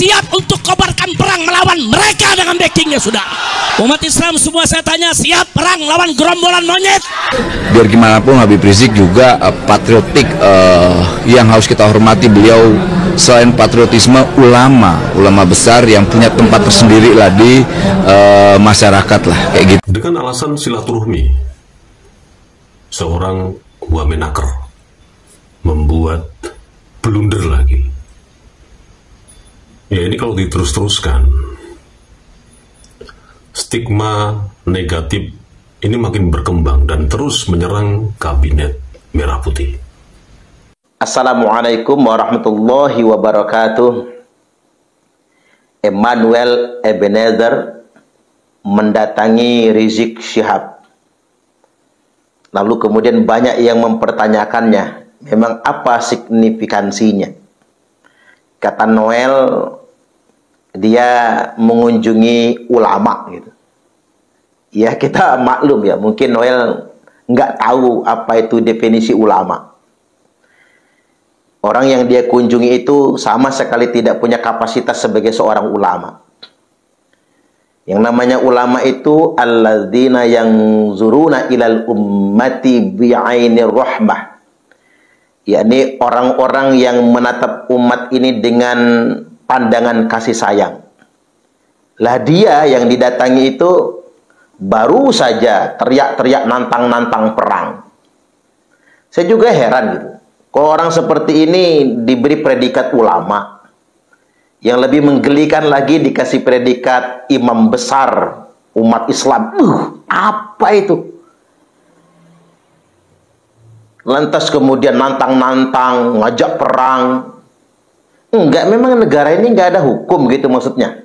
siap untuk kobarkan perang melawan mereka dengan backingnya sudah. Umat Islam semua saya tanya, siap perang lawan gerombolan monyet? Biar gimana pun Habib Rizik juga patriotik, yang harus kita hormati. Beliau selain patriotisme ulama besar yang punya tempat tersendiri lah di masyarakat lah kayak gitu. Dengan alasan silaturahmi, seorang wamenaker membuat blunder lagi. Ya ini kalau diterus-teruskan, stigma negatif ini makin berkembang dan terus menyerang kabinet Merah Putih. Assalamualaikum warahmatullahi wabarakatuh. Emmanuel Ebenezer mendatangi Rizik Syihab. Lalu kemudian banyak yang mempertanyakannya, memang apa signifikansinya? Kata Noel, dia mengunjungi ulama gitu. Ya kita maklum ya, mungkin Noel nggak tahu apa itu definisi ulama. Orang yang dia kunjungi itu sama sekali tidak punya kapasitas sebagai seorang ulama. Yang namanya ulama itu alladzina yang zuruna ilal ummati bi'ainir rahmah. Yakni orang-orang yang menatap umat ini dengan pandangan kasih sayang. Lah dia yang didatangi itu baru saja teriak-teriak nantang-nantang perang. Saya juga heran gitu. Kalau orang seperti ini diberi predikat ulama, yang lebih menggelikan lagi dikasih predikat imam besar umat Islam. Apa itu? Lantas kemudian nantang-nantang, ngajak perang. Enggak, memang negara ini nggak ada hukum gitu maksudnya.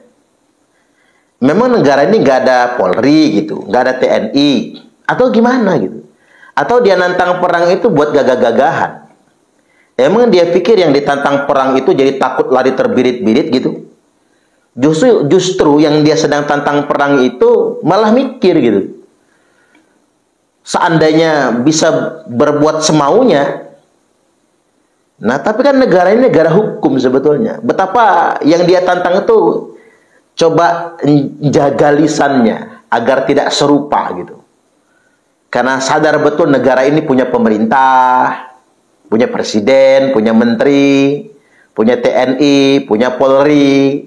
Memang negara ini nggak ada Polri gitu, nggak ada TNI, atau gimana gitu. Atau dia nantang perang itu buat gagah-gagahan. Emang dia pikir yang ditantang perang itu jadi takut lari terbirit-birit gitu? Justru yang dia sedang tantang perang itu malah mikir gitu. Seandainya bisa berbuat semaunya. Nah, tapi kan negara ini negara hukum sebetulnya. Betapa yang dia tantang itu coba jaga lisannya agar tidak serupa gitu. Karena sadar betul negara ini punya pemerintah, punya presiden, punya menteri, punya TNI, punya Polri.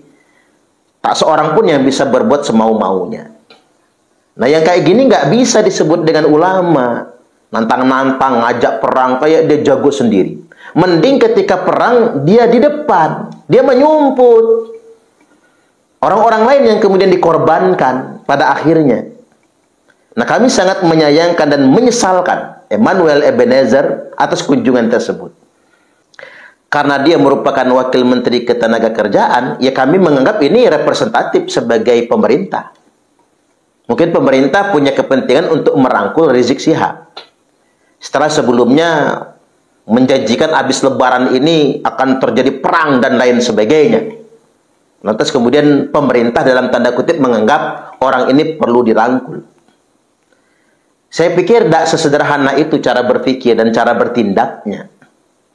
Tak seorang pun yang bisa berbuat semau-maunya. Nah yang kayak gini nggak bisa disebut dengan ulama. Nantang-nantang, ngajak perang, kayak dia jago sendiri. Mending ketika perang, dia di depan. Dia menyumput. Orang-orang lain yang kemudian dikorbankan pada akhirnya. Nah kami sangat menyayangkan dan menyesalkan Emmanuel Ebenezer atas kunjungan tersebut. Karena dia merupakan wakil menteri ketenagakerjaan, ya kami menganggap ini representatif sebagai pemerintah. Mungkin pemerintah punya kepentingan untuk merangkul Rizik Syihab. Setelah sebelumnya menjanjikan habis lebaran ini akan terjadi perang dan lain sebagainya. Lantas kemudian pemerintah dalam tanda kutip menganggap orang ini perlu dirangkul. Saya pikir tidak sesederhana itu cara berpikir dan cara bertindaknya.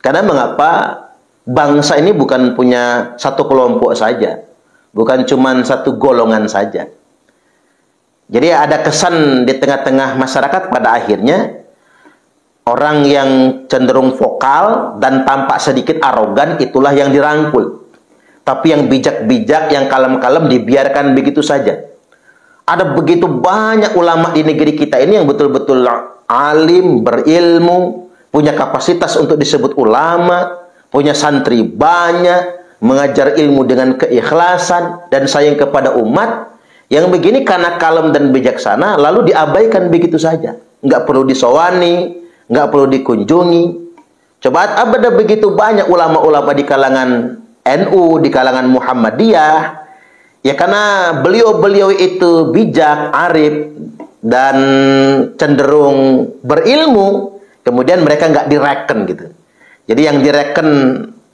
Karena mengapa bangsa ini bukan punya satu kelompok saja. Bukan cuma satu golongan saja. Jadi ada kesan di tengah-tengah masyarakat pada akhirnya orang yang cenderung vokal dan tampak sedikit arogan itulah yang dirangkul. Tapi yang bijak-bijak, yang kalem-kalem dibiarkan begitu saja. Ada begitu banyak ulama di negeri kita ini yang betul-betul alim, berilmu, punya kapasitas untuk disebut ulama, punya santri banyak, mengajar ilmu dengan keikhlasan dan sayang kepada umat. Yang begini karena kalem dan bijaksana lalu diabaikan begitu saja. Nggak perlu disowani, nggak perlu dikunjungi. Coba ada begitu banyak ulama-ulama di kalangan NU, di kalangan Muhammadiyah. Ya karena beliau-beliau itu bijak, arif, dan cenderung berilmu, kemudian mereka nggak direken gitu. Jadi yang direken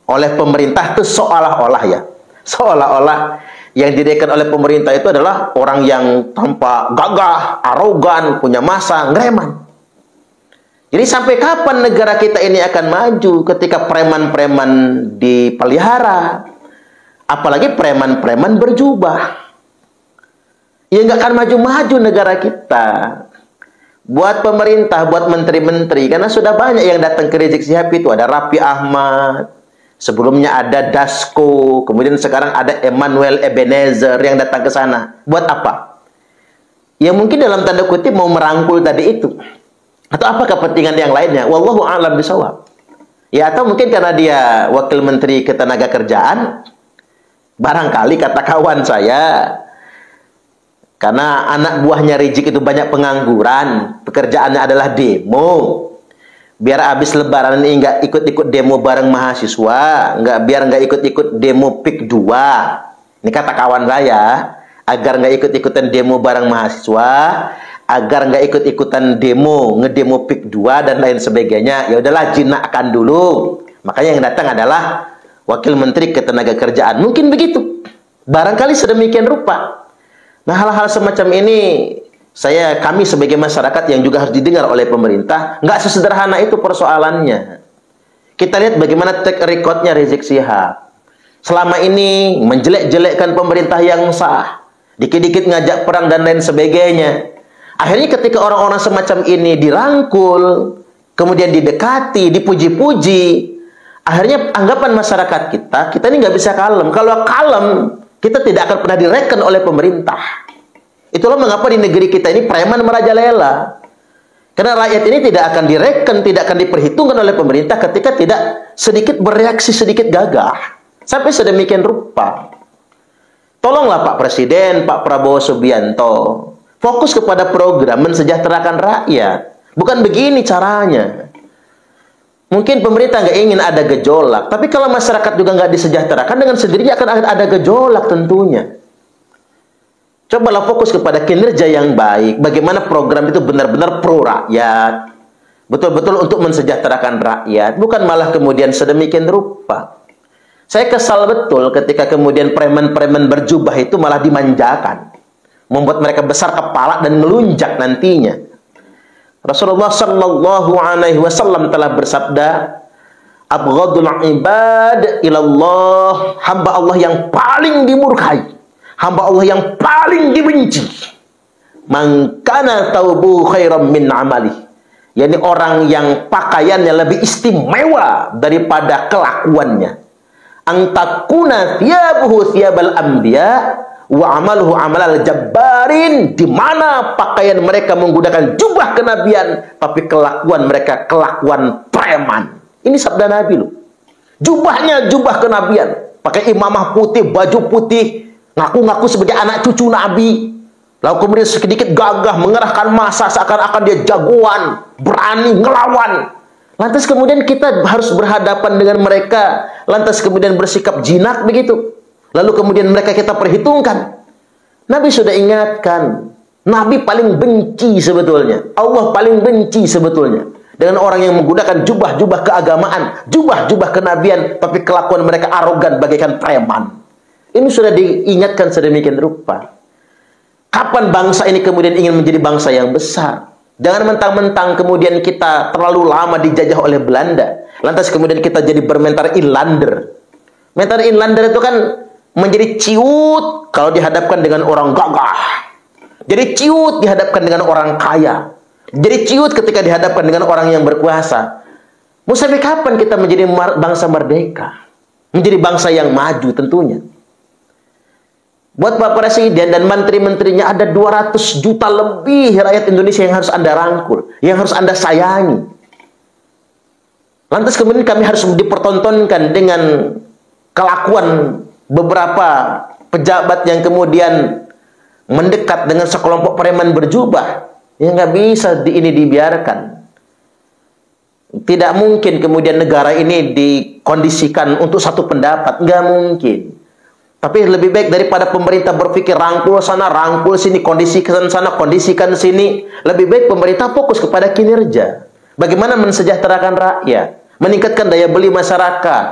oleh pemerintah itu seolah-olah ya, seolah-olah yang direken oleh pemerintah itu adalah orang yang tanpa gagah, arogan, punya masa, ngereman. Jadi sampai kapan negara kita ini akan maju ketika preman-preman dipelihara? Apalagi preman-preman berjubah. Ya nggak akan maju-maju negara kita. Buat pemerintah, buat menteri-menteri, karena sudah banyak yang datang ke Rizik Syihab itu. Ada Raffi Ahmad, sebelumnya ada Dasko, kemudian sekarang ada Emmanuel Ebenezer yang datang ke sana. Buat apa? Ya mungkin dalam tanda kutip mau merangkul tadi itu. Atau apa kepentingan yang lainnya? Wallahu a'lam bishawab. Ya atau mungkin karena dia wakil menteri ketenagakerjaan, barangkali kata kawan saya, karena anak buahnya Rizik itu banyak pengangguran, pekerjaannya adalah demo. Biar habis lebaran ini nggak ikut-ikut demo bareng mahasiswa, biar nggak ikut-ikut demo PIK 2. Ini kata kawan saya, agar nggak ikut-ikutan demo bareng mahasiswa, agar nggak ikut-ikutan ngedemo PIK 2 dan lain sebagainya. Ya udahlah, jinakkan dulu. Makanya yang datang adalah wakil menteri ketenagakerjaan. Mungkin begitu. Barangkali sedemikian rupa. Nah, hal-hal semacam ini kami sebagai masyarakat yang juga harus didengar oleh pemerintah, nggak sesederhana itu persoalannya. Kita lihat bagaimana track recordnya Rizik Syihab. Selama ini menjelek-jelekkan pemerintah yang sah, dikit-dikit ngajak perang dan lain sebagainya. Akhirnya ketika orang-orang semacam ini dirangkul, kemudian didekati, dipuji-puji, akhirnya anggapan masyarakat kita ini nggak bisa kalem. Kalau kalem, kita tidak akan pernah direken oleh pemerintah. Itulah mengapa di negeri kita ini preman merajalela. Karena rakyat ini tidak akan direken, tidak akan diperhitungkan oleh pemerintah ketika tidak sedikit bereaksi, sedikit gagah. Sampai sedemikian rupa. Tolonglah Pak Presiden, Pak Prabowo Subianto, fokus kepada program mensejahterakan rakyat. Bukan begini caranya. Mungkin pemerintah nggak ingin ada gejolak, tapi kalau masyarakat juga nggak disejahterakan, dengan sendirinya akan ada gejolak tentunya. Cobalah fokus kepada kinerja yang baik, bagaimana program itu benar-benar pro rakyat, betul-betul untuk mensejahterakan rakyat, bukan malah kemudian sedemikian rupa. Saya kesal betul ketika kemudian preman-preman berjubah itu malah dimanjakan, membuat mereka besar kepala dan melunjak nantinya. Rasulullah Shallallahu Alaihi Wasallam telah bersabda, "Abghadul ibad ilallah," hamba Allah yang paling dimurkai, hamba Allah yang paling dibenci, "man kana taubu khairam min amali," yakni orang yang pakaiannya lebih istimewa daripada kelakuannya. "Antakuna thiyabuhu thiyabal anbiya wa amaluhu amalal jabbarin," di mana pakaian mereka menggunakan jubah kenabian, tapi kelakuan mereka kelakuan preman. Ini sabda Nabi loh. Jubahnya jubah kenabian, pakai imamah putih, baju putih, ngaku-ngaku sebagai anak cucu Nabi. Lalu kemudian sedikit gagah mengerahkan massa seakan-akan dia jagoan, berani ngelawan. Lantas kemudian kita harus berhadapan dengan mereka, lantas kemudian bersikap jinak begitu. Lalu kemudian mereka kita perhitungkan. Nabi sudah ingatkan. Nabi paling benci sebetulnya. Allah paling benci sebetulnya dengan orang yang menggunakan jubah-jubah keagamaan, jubah-jubah kenabian, tapi kelakuan mereka arogan bagaikan preman. Ini sudah diingatkan sedemikian rupa. Kapan bangsa ini kemudian ingin menjadi bangsa yang besar? Jangan mentang-mentang kemudian kita terlalu lama dijajah oleh Belanda, lantas kemudian kita jadi bermentar inlander. Mentar inlander itu kan menjadi ciut kalau dihadapkan dengan orang gagah. Jadi ciut dihadapkan dengan orang kaya. Jadi ciut ketika dihadapkan dengan orang yang berkuasa. Mau sampai kapan kita menjadi bangsa merdeka? Menjadi bangsa yang maju tentunya. Buat Pak Presiden dan menteri-menterinya, ada 200 juta lebih rakyat Indonesia yang harus Anda rangkul, yang harus Anda sayangi. Lantas kemudian kami harus dipertontonkan dengan kelakuan beberapa pejabat yang kemudian mendekat dengan sekelompok preman berjubah. Ya nggak bisa ini dibiarkan. Tidak mungkin kemudian negara ini dikondisikan untuk satu pendapat. Nggak mungkin. Tapi lebih baik daripada pemerintah berpikir rangkul sana, rangkul sini, kondisikan sana, kondisikan sini. Lebih baik pemerintah fokus kepada kinerja. Bagaimana mensejahterakan rakyat, meningkatkan daya beli masyarakat,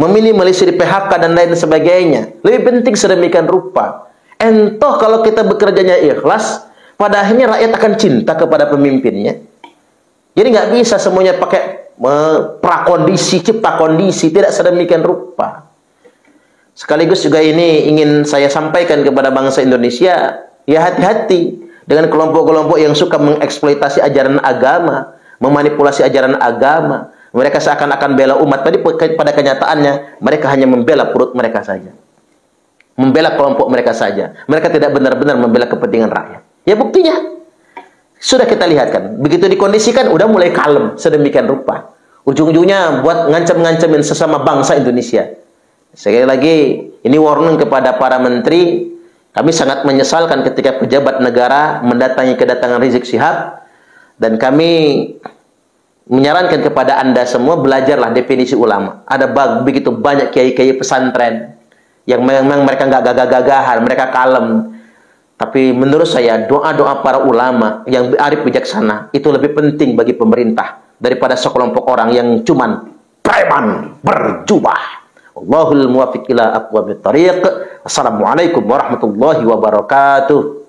meminimalisir PHK dan lain sebagainya. Lebih penting sedemikian rupa. Entah kalau kita bekerjanya ikhlas, pada akhirnya rakyat akan cinta kepada pemimpinnya. Jadi nggak bisa semuanya pakai prakondisi, cipta kondisi, tidak sedemikian rupa. Sekaligus juga ini ingin saya sampaikan kepada bangsa Indonesia, ya hati-hati dengan kelompok-kelompok yang suka mengeksploitasi ajaran agama, memanipulasi ajaran agama. Mereka seakan-akan bela umat, tadi pada kenyataannya mereka hanya membela perut mereka saja. Membela kelompok mereka saja. Mereka tidak benar-benar membela kepentingan rakyat. Ya buktinya sudah kita lihat kan. Begitu dikondisikan udah mulai kalem sedemikian rupa. Ujung-ujungnya buat ngancam-ngancamin sesama bangsa Indonesia. Sekali lagi ini warning kepada para menteri. Kami sangat menyesalkan ketika pejabat negara mendatangi kedatangan Rizik Syihab, dan kami menyarankan kepada Anda semua, belajarlah definisi ulama. Ada begitu banyak kiai-kiai pesantren yang memang mereka nggak gagah-gagahan, mereka kalem. Tapi menurut saya doa-doa para ulama yang arif bijaksana itu lebih penting bagi pemerintah daripada sekelompok orang yang cuman preman berjubah. Allahul muwaffiq ila aqwamit thariq. Assalamualaikum warahmatullahi wabarakatuh.